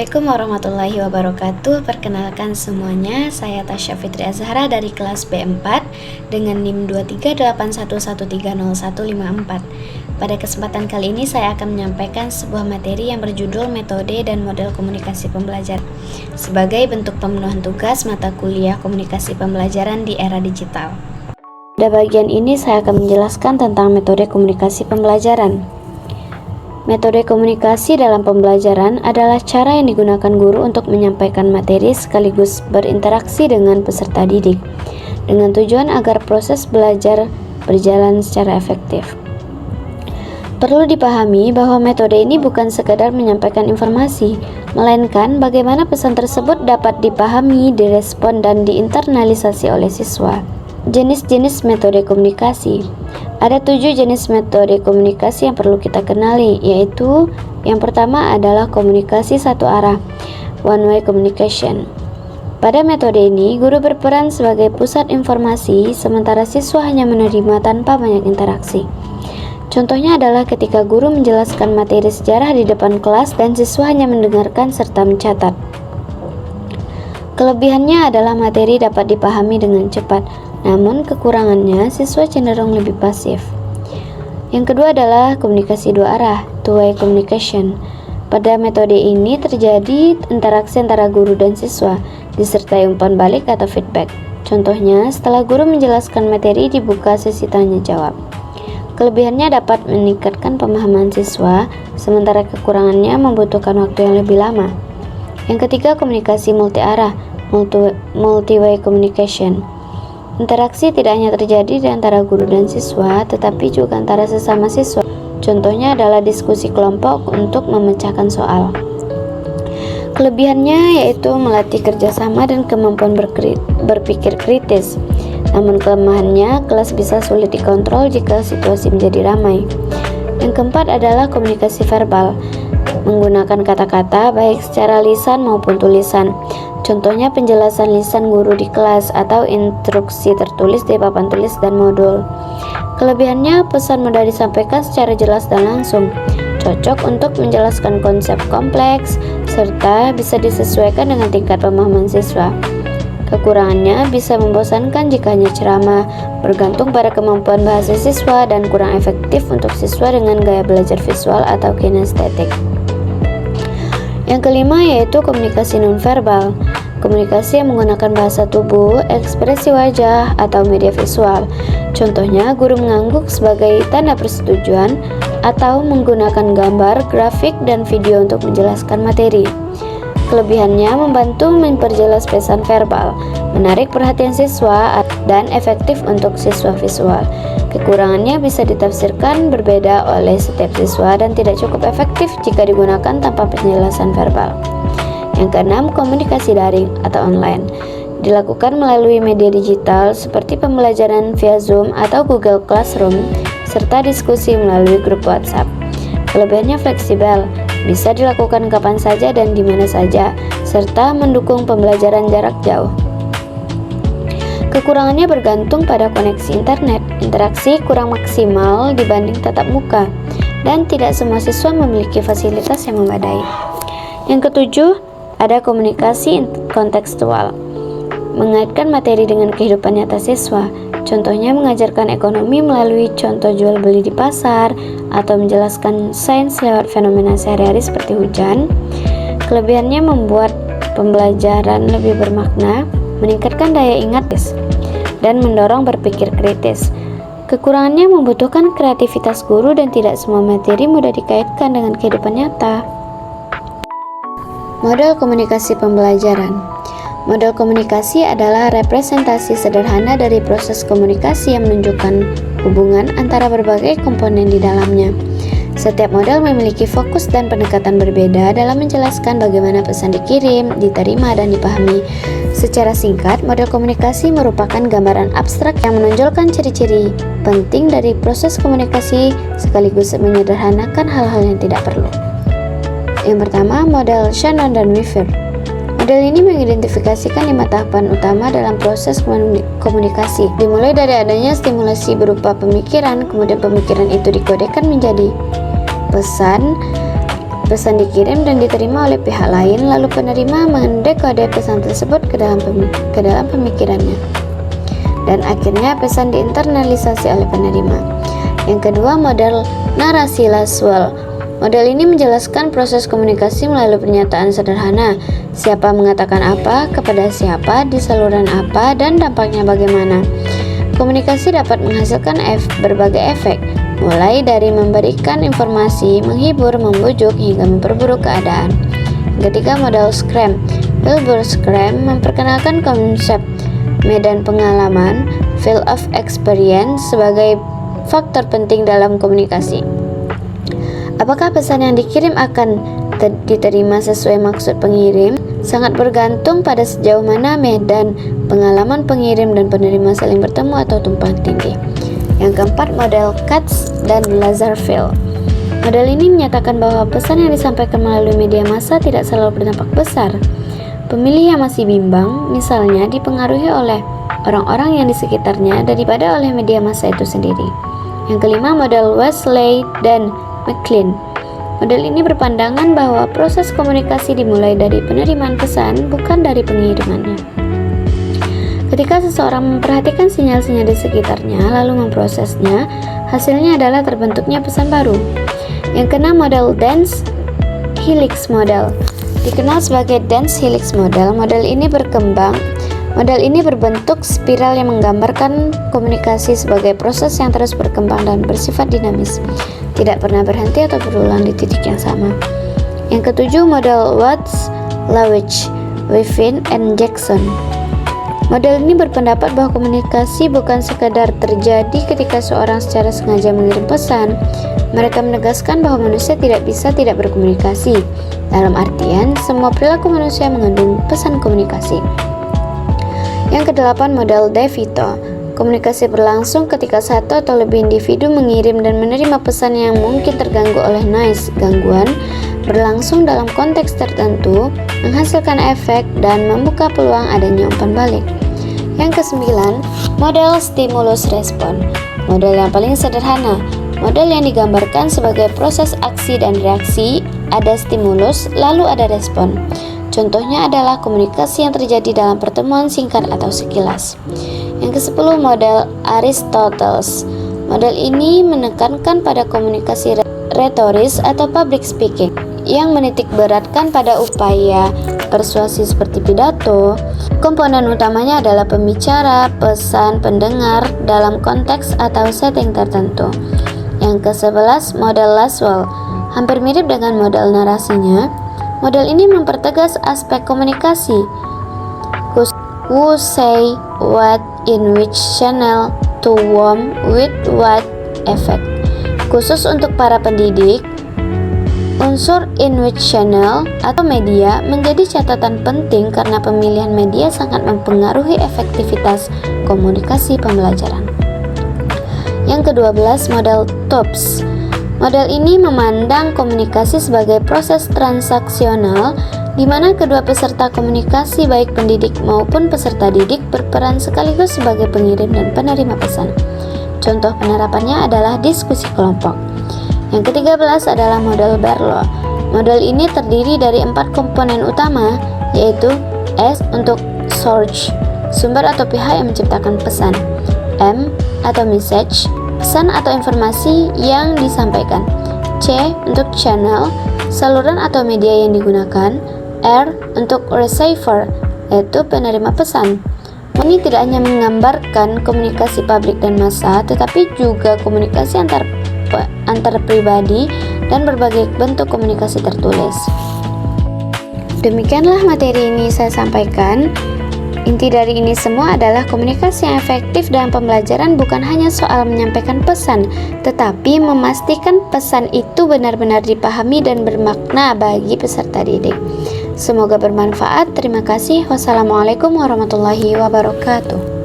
Assalamualaikum warahmatullahi wabarakatuh. Perkenalkan semuanya, saya Tasya Fitri Azhara dari kelas B4 dengan NIM 2381130154. Pada kesempatan kali ini saya akan menyampaikan sebuah materi yang berjudul Metode dan Model Komunikasi Pembelajaran sebagai bentuk pemenuhan tugas mata kuliah Komunikasi Pembelajaran di Era Digital. Pada bagian ini saya akan menjelaskan tentang metode komunikasi pembelajaran. Metode komunikasi dalam pembelajaran adalah cara yang digunakan guru untuk menyampaikan materi sekaligus berinteraksi dengan peserta didik, dengan tujuan agar proses belajar berjalan secara efektif. Perlu dipahami bahwa metode ini bukan sekadar menyampaikan informasi, melainkan bagaimana pesan tersebut dapat dipahami, direspon, dan diinternalisasi oleh siswa. Jenis-jenis metode komunikasi. Ada 7 jenis metode komunikasi yang perlu kita kenali, yaitu yang pertama adalah komunikasi satu arah, one way communication. Pada metode ini, guru berperan sebagai pusat informasi, sementara siswa hanya menerima tanpa banyak interaksi. Contohnya adalah ketika guru menjelaskan materi sejarah di depan kelas dan siswa hanya mendengarkan serta mencatat. Kelebihannya adalah materi dapat dipahami dengan cepat, namun kekurangannya siswa cenderung lebih pasif. Yang kedua adalah komunikasi dua arah, two-way communication. Pada metode ini terjadi interaksi antara guru dan siswa, disertai umpan balik atau feedback. Contohnya, setelah guru menjelaskan materi dibuka sesi tanya jawab. Kelebihannya dapat meningkatkan pemahaman siswa, sementara kekurangannya membutuhkan waktu yang lebih lama. Yang ketiga, komunikasi multi arah, multi-way communication. Interaksi tidak hanya terjadi di antara guru dan siswa, tetapi juga antara sesama siswa. Contohnya adalah diskusi kelompok untuk memecahkan soal. Kelebihannya yaitu melatih kerjasama dan kemampuan berpikir kritis. Namun kelemahannya, kelas bisa sulit dikontrol jika situasi menjadi ramai. Yang keempat adalah komunikasi verbal, menggunakan kata-kata baik secara lisan maupun tulisan. Contohnya penjelasan lisan guru di kelas atau instruksi tertulis di papan tulis dan modul. Kelebihannya, pesan mudah disampaikan secara jelas dan langsung, cocok untuk menjelaskan konsep kompleks, serta bisa disesuaikan dengan tingkat pemahaman siswa. Kekurangannya bisa membosankan jika hanya ceramah, bergantung pada kemampuan bahasa siswa, dan kurang efektif untuk siswa dengan gaya belajar visual atau kinestetik. Yang kelima yaitu komunikasi nonverbal, komunikasi yang menggunakan bahasa tubuh, ekspresi wajah, atau media visual. Contohnya, guru mengangguk sebagai tanda persetujuan atau menggunakan gambar, grafik, dan video untuk menjelaskan materi. Kelebihannya membantu memperjelas pesan verbal, menarik perhatian siswa, dan efektif untuk siswa visual. Kekurangannya bisa ditafsirkan berbeda oleh setiap siswa dan tidak cukup efektif jika digunakan tanpa penjelasan verbal. Yang keenam, komunikasi daring atau online. Dilakukan melalui media digital seperti pembelajaran via Zoom atau Google Classroom, serta diskusi melalui grup WhatsApp. Kelebihannya fleksibel, bisa dilakukan kapan saja dan di mana saja, serta mendukung pembelajaran jarak jauh. Kekurangannya bergantung pada koneksi internet, interaksi kurang maksimal dibanding tatap muka, dan tidak semua siswa memiliki fasilitas yang memadai. Yang ketujuh, ada komunikasi kontekstual, mengaitkan materi dengan kehidupan nyata siswa. Contohnya mengajarkan ekonomi melalui contoh jual beli di pasar, atau menjelaskan sains lewat fenomena sehari-hari seperti hujan. Kelebihannya membuat pembelajaran lebih bermakna, meningkatkan daya ingat, dan mendorong berpikir kritis. Kekurangannya membutuhkan kreativitas guru dan tidak semua materi mudah dikaitkan dengan kehidupan nyata. Model komunikasi pembelajaran. Model komunikasi adalah representasi sederhana dari proses komunikasi yang menunjukkan hubungan antara berbagai komponen di dalamnya. Setiap model memiliki fokus dan pendekatan berbeda dalam menjelaskan bagaimana pesan dikirim, diterima, dan dipahami. Secara singkat, model komunikasi merupakan gambaran abstrak yang menonjolkan ciri-ciri penting dari proses komunikasi sekaligus menyederhanakan hal-hal yang tidak perlu. Yang pertama, model Shannon dan Weaver. Model ini mengidentifikasikan 5 tahapan utama dalam proses komunikasi. Dimulai dari adanya stimulasi berupa pemikiran, kemudian pemikiran itu dikodekan menjadi pesan, Pesan dikirim dan diterima oleh pihak lain, lalu penerima mendekode pesan tersebut ke dalam pemikirannya. Dan akhirnya pesan diinternalisasi oleh penerima. Yang kedua, model narasi Laswell. Model ini menjelaskan proses komunikasi melalui pernyataan sederhana. Siapa mengatakan apa, kepada siapa, di saluran apa, dan dampaknya bagaimana. Komunikasi dapat menghasilkan berbagai efek, mulai dari memberikan informasi, menghibur, membujuk, hingga memperburuk keadaan. Ketiga, model Scrum. Wilbur Scrum memperkenalkan konsep medan pengalaman, field of experience, sebagai faktor penting dalam komunikasi. Apakah pesan yang dikirim akan diterima sesuai maksud pengirim? Sangat bergantung pada sejauh mana medan pengalaman pengirim dan penerima saling bertemu atau tumpang tindih. Yang keempat, model Katz dan Lazarville. Model ini menyatakan bahwa pesan yang disampaikan melalui media massa tidak selalu berdampak besar. Pemilih yang masih bimbang, misalnya, dipengaruhi oleh orang-orang yang di sekitarnya daripada oleh media massa itu sendiri. Yang kelima, model Wesley dan McLean. Model ini berpandangan bahwa proses komunikasi dimulai dari penerimaan pesan, bukan dari pengirimannya. Ketika seseorang memperhatikan sinyal-sinyal di sekitarnya, lalu memprosesnya, hasilnya adalah terbentuknya pesan baru. Yang keenam, model Dense Helix Model. Dikenal sebagai Dense Helix Model, model ini berbentuk spiral yang menggambarkan komunikasi sebagai proses yang terus berkembang dan bersifat dinamis, tidak pernah berhenti atau berulang di titik yang sama. Yang ketujuh, model Watts, Lawich, Wavin, and Jackson. Model ini berpendapat bahwa komunikasi bukan sekadar terjadi ketika seorang secara sengaja mengirim pesan. Mereka menegaskan bahwa manusia tidak bisa tidak berkomunikasi. Dalam artian, semua perilaku manusia mengandung pesan komunikasi. Yang kedelapan, model DeVito. Komunikasi berlangsung ketika satu atau lebih individu mengirim dan menerima pesan yang mungkin terganggu oleh noise, gangguan, berlangsung dalam konteks tertentu, menghasilkan efek, dan membuka peluang adanya umpan balik. Yang kesembilan, model stimulus respon. Model yang paling sederhana, model yang digambarkan sebagai proses aksi dan reaksi, ada stimulus, lalu ada respon. Contohnya adalah komunikasi yang terjadi dalam pertemuan singkat atau sekilas. Yang ke-10, model Aristoteles. Model ini menekankan pada komunikasi retoris atau public speaking, yang menitik beratkan pada upaya persuasi seperti pidato. Komponen utamanya adalah pembicara, pesan, pendengar dalam konteks atau setting tertentu. Yang ke-11, model Laswell. Hampir mirip dengan model narasinya, model ini mempertegas aspek komunikasi. Who say what, in which channel, to whom, with what effect. Khusus untuk para pendidik, unsur in which channel atau media menjadi catatan penting karena pemilihan media sangat mempengaruhi efektivitas komunikasi pembelajaran. Yang ke-12, model TOPS. Model ini memandang komunikasi sebagai proses transaksional di mana kedua peserta komunikasi, baik pendidik maupun peserta didik, berperan sekaligus sebagai pengirim dan penerima pesan. Contoh penerapannya adalah diskusi kelompok. Yang ke-13 adalah model Berlo. Model ini terdiri dari 4 komponen utama, yaitu S untuk source, sumber atau pihak yang menciptakan pesan. M atau message, pesan atau informasi yang disampaikan. C untuk channel, saluran atau media yang digunakan. R untuk receiver, yaitu penerima pesan. Ini tidak hanya menggambarkan komunikasi publik dan massa, tetapi juga komunikasi antar pribadi dan berbagai bentuk komunikasi tertulis. Demikianlah materi ini saya sampaikan. Inti dari ini semua adalah komunikasi yang efektif dalam pembelajaran bukan hanya soal menyampaikan pesan, tetapi memastikan pesan itu benar-benar dipahami dan bermakna bagi peserta didik. Semoga bermanfaat. Terima kasih. Wassalamualaikum warahmatullahi wabarakatuh.